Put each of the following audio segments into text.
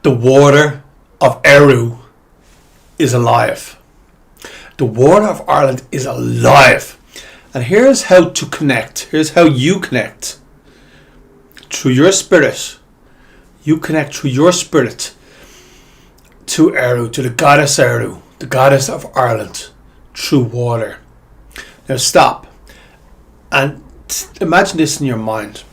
The water of Eriu is alive. The water of Ireland is alive. And here's how to connect. Here's how you connect. Through your spirit. You connect through your spirit to Eriu, to the goddess Eriu, the goddess of Ireland, through water. Now stop and imagine this in your mind.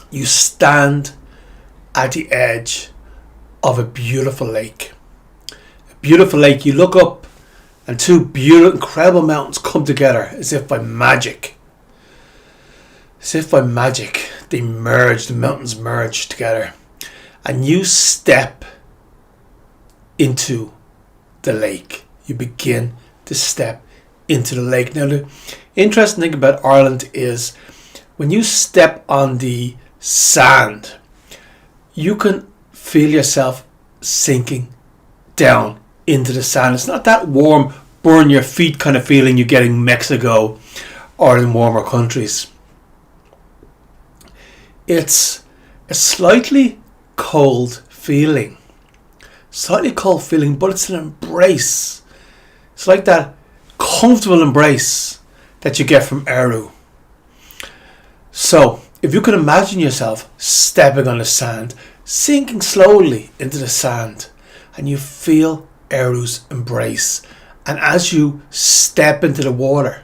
You stand at the edge of a beautiful lake. A beautiful lake. You look up and two beautiful, incredible mountains come together as if by magic. As if by magic, they merge, the mountains merge together. And you step into the lake. You begin to step into the lake. Now, the interesting thing about Ireland is when you step on the sand, you can feel yourself sinking down into the sand. It's not that warm, burn your feet kind of feeling you get in Mexico or in warmer countries. It's a slightly cold feeling. Slightly cold feeling, but it's an embrace. It's like that comfortable embrace that you get from Eriu. So, if you can imagine yourself stepping on the sand, sinking slowly into the sand, and you feel Eriu's embrace. And as you step into the water,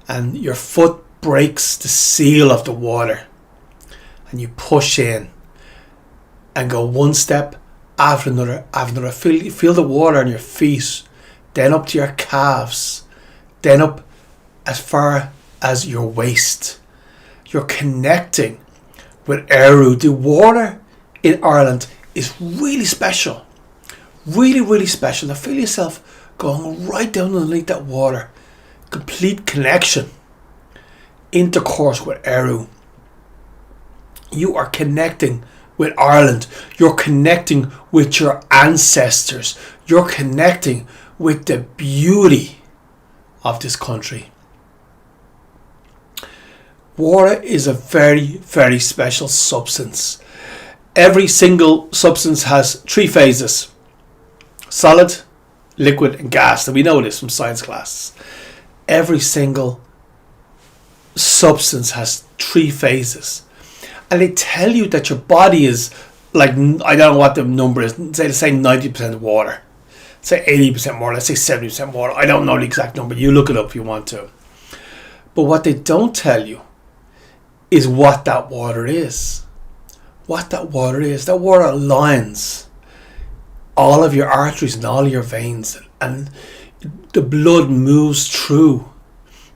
and your foot breaks the seal of the water, and you push in, and go one step after another, feel the water on your feet, then up to your calves, then up as far as your waist. You're connecting with Eriu. The water in Ireland is really special. Really, really special. Now feel yourself going right down underneath that water. Complete connection. Intercourse with Eriu. You are connecting with Ireland. You're connecting with your ancestors. You're connecting with the beauty of this country. Water is a very, very special substance. Every single substance has three phases. Solid, liquid and gas. And we know this from science class. Every single substance has three phases. And they tell you that your body is like, I don't know what the number is. Say 90% water. Say 80% water. Let's say 70% water. I don't know the exact number. You look it up if you want to. But what they don't tell you is what that water is. What that water is. That water aligns all of your arteries and all of your veins, and the blood moves through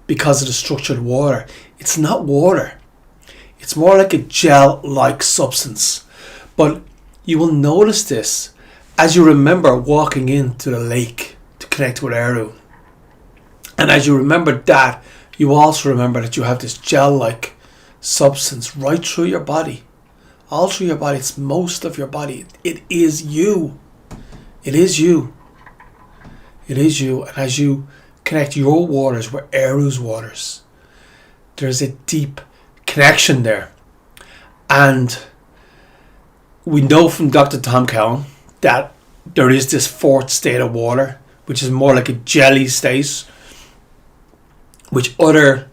because of the structured water. It's not water. It's more like a gel-like substance. But you will notice this as you remember walking into the lake to connect with Eriu. And as you remember that, you also remember that you have this gel-like substance right through your body. All through your body. It's most of your body. It is you. It is you. It is you. And as you connect your waters with Eriu's waters, there's a deep connection there. And we know from Dr. Tom Cowan that there is this fourth state of water, which is more like a jelly state, which other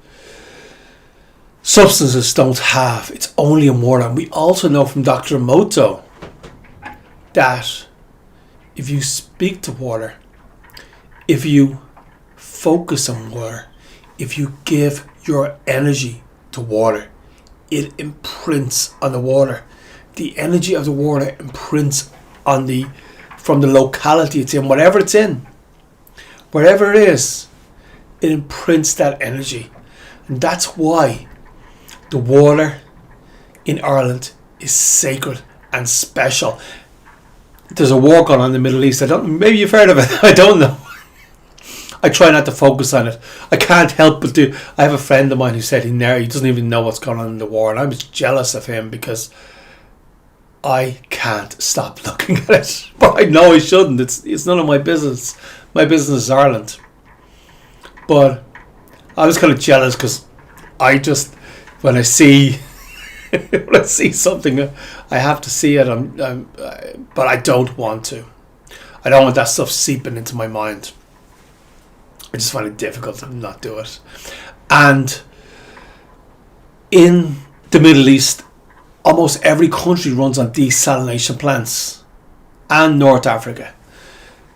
substances don't have. It's only in water. And we also know from Dr. Emoto that if you speak to water, if you focus on water, if you give your energy to water, it imprints on the water. The energy of the water imprints on from the locality it's in, whatever it's in, wherever it is, it imprints that energy. And that's why the water in Ireland is sacred and special. There's a war going on in the Middle East. Maybe you've heard of it. I don't know. I try not to focus on it. I can't help but do. I have a friend of mine who said he doesn't even know what's going on in the war, and I was jealous of him because I can't stop looking at it. But I know I shouldn't. It's none of my business. My business is Ireland. But I was kind of jealous because I just, when I see something, I have to see it. But I don't want to. I don't want that stuff seeping into my mind. I just find it difficult to not do it. And in the Middle East, almost every country runs on desalination plants. And North Africa.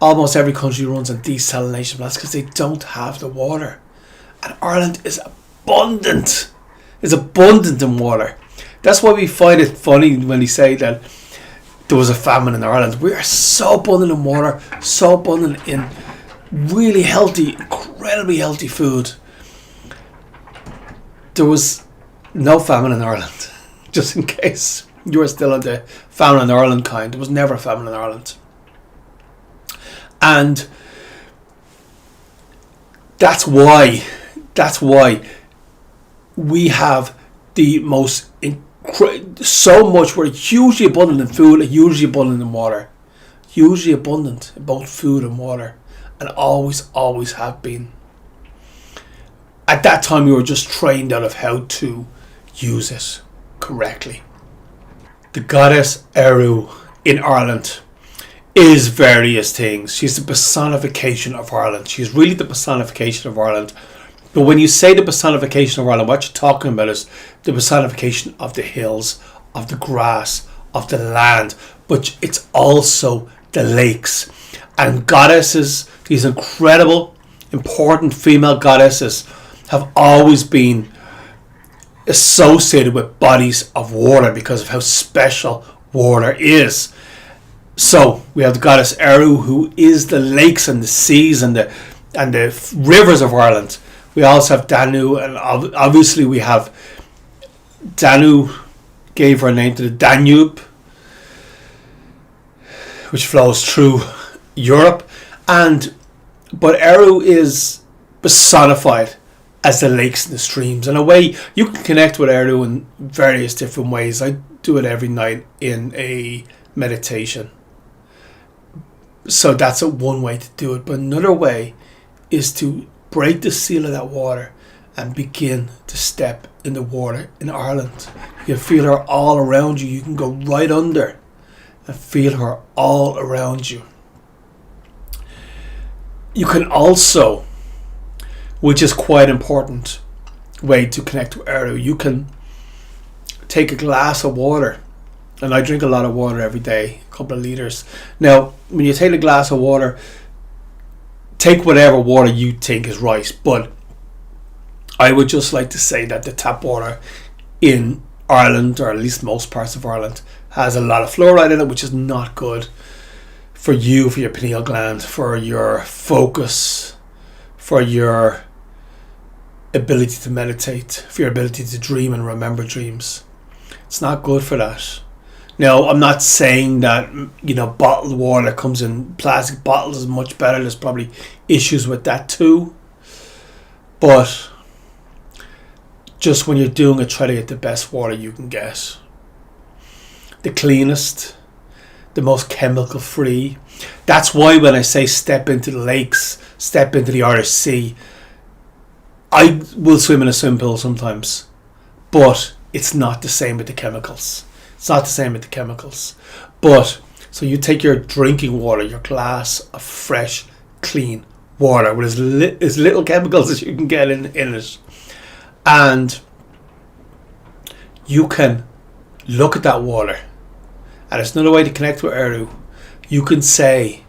Almost every country runs on desalination plants because they don't have the water. And Ireland is abundant. It's abundant in water. That's why we find it funny when they say that there was a famine in Ireland. We are so abundant in water, so abundant in really healthy, incredibly healthy food. There was no famine in Ireland, just in case you were still on the famine in Ireland kind. There was never a famine in Ireland. And that's why we have the most so much. We're hugely abundant in food, hugely abundant in water, hugely abundant in both food and water, and always have been. At that time, we were just trained out of how to use it correctly. The goddess Eriu in Ireland is various things. She's the personification of Ireland. She's really the personification of Ireland. But when you say the personification of Ireland, what you're talking about is the personification of the hills, of the grass, of the land. But it's also the lakes. And goddesses, these incredible, important female goddesses, have always been associated with bodies of water because of how special water is. So we have the goddess Eriu, who is the lakes and the seas and the rivers of Ireland. We also have Danu, and obviously we have Danu gave her name to the Danube, which flows through Europe, but Eriu is personified as the lakes and the streams. In a way, you can connect with Eriu in various different ways. I do it every night in a meditation. So that's one way to do it. But another way is to break the seal of that water and begin to step in the water in Ireland. You can feel her all around you. You can go right under and feel her all around you. You can also, which is quite important way to connect to Eriu, you can take a glass of water, and I drink a lot of water every day, a couple of litres. Now, when you take a glass of water, take whatever water you think is right, but I would just like to say that the tap water in Ireland, or at least most parts of Ireland, has a lot of fluoride in it, which is not good for you, for your pineal gland, for your focus, for your ability to meditate, for your ability to dream and remember dreams. It's not good for that. Now, I'm not saying that, bottled water that comes in plastic bottles is much better. There's probably issues with that too. But just when you're doing it, try to get the best water you can get. The cleanest, the most chemical free. That's why when I say step into the lakes, step into the Irish Sea, I will swim in a swimming pool sometimes. But it's not the same with the chemicals. It's not the same with the chemicals. But, so you take your drinking water, your glass of fresh, clean water with as little chemicals as you can get in it. And you can look at that water. And it's another way to connect with Eriu. You can say,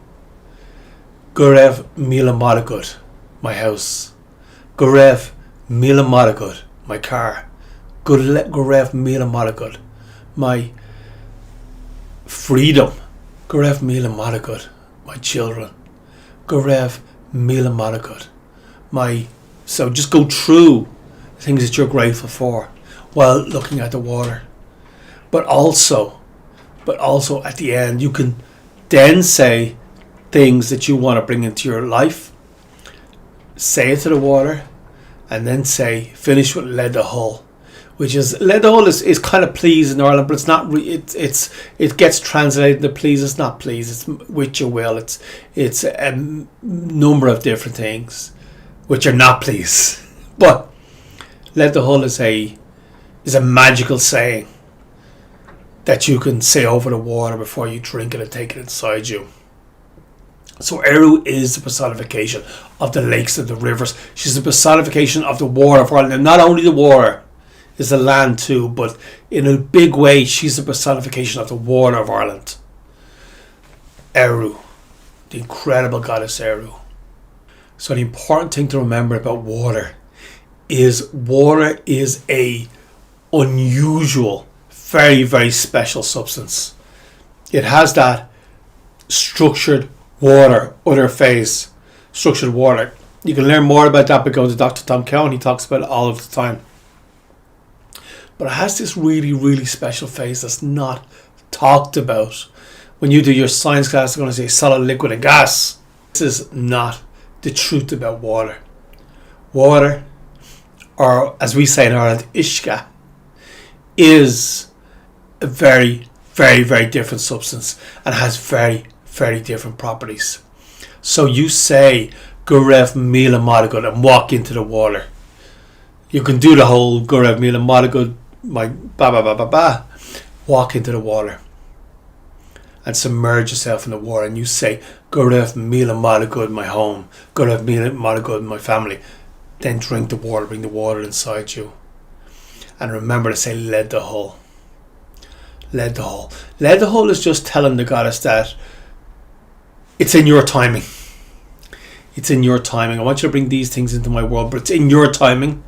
Gurev Mila Maragud, my house. Gurev Mila Maragud, my car. Gurev Mila Maragud, my freedom. Gurev Mila Maragud, my children. Gurev Mila Maragud, so just go through things that you're grateful for while looking at the water. But also at the end, you can then say things that you want to bring into your life. Say it to the water, and then finish with Led the Hull. Which is, Led the Hull is kind of please in Ireland, but it's not. It gets translated to please. It's not please. It's with your will. It's a number of different things, which are not please. But Led the Hull is a magical saying that you can say over the water before you drink it and take it inside you. So Eriu is the personification of the lakes and the rivers. She's the personification of the water of Ireland. And not only the water is the land too, but in a big way, she's the personification of the water of Ireland. Eriu, the incredible goddess Eriu. So the important thing to remember about water is a unusual, very, very special substance. It has that structured water, other phase, structured water. You can learn more about that by going to Dr. Tom Cowan. He talks about it all of the time. But it has this really, really special phase that's not talked about. When you do your science class, they're going to say solid, liquid and gas. This is not the truth about water. Water, or as we say in Ireland, ishka, is a very, very, very different substance and has very, very different properties. So you say Gurev Mila Madagud and walk into the water. You can do the whole Gurev Mila Madagud, my ba ba ba ba ba. Walk into the water and submerge yourself in the water, and you say Gurev Mila Madagud, my home, Gurev Mila Madagud, my family. Then drink the water, bring the water inside you. And remember to say Led the Hull. Led the Hull. Led the Hull is just telling the goddess that it's in your timing. It's in your timing. I want you to bring these things into my world, but it's in your timing.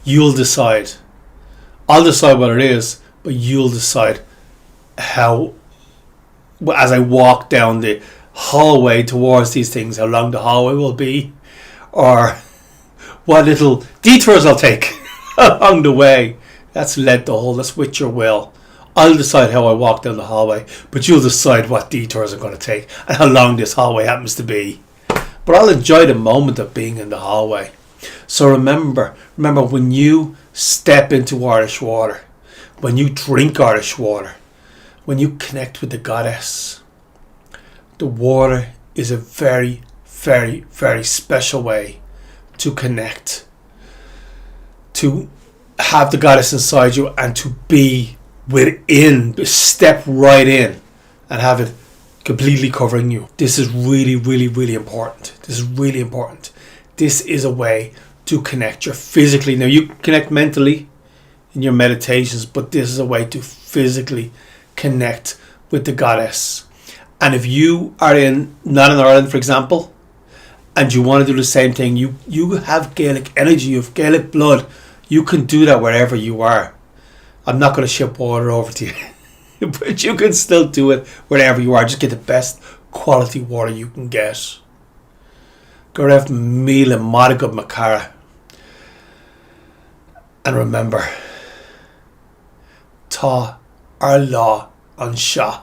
You'll decide. I'll decide what it is, but you'll decide how, as I walk down the hallway towards these things, how long the hallway will be, or what little detours I'll take along the way. That's Led the Hull. That's with your will. I'll decide how I walk down the hallway, but you'll decide what detours I'm going to take and how long this hallway happens to be. But I'll enjoy the moment of being in the hallway. So remember when you step into Irish water, when you drink Irish water, when you connect with the goddess, the water is a very, very, very special way to connect, to have the goddess inside you and to be within, step right in and have it completely covering you. This is really, really, really important. This is really important. This is a way to connect. You're physically, now you connect mentally in your meditations, but this is a way to physically connect with the goddess. And if you are not in Ireland, for example, and you want to do the same thing, you have Gaelic energy, you have Gaelic blood, you can do that wherever you are. I'm not going to ship water over to you, but you can still do it wherever you are. Just get the best quality water you can get. Garev Mila Madagud Makara. And remember, Ta Arla Ansha.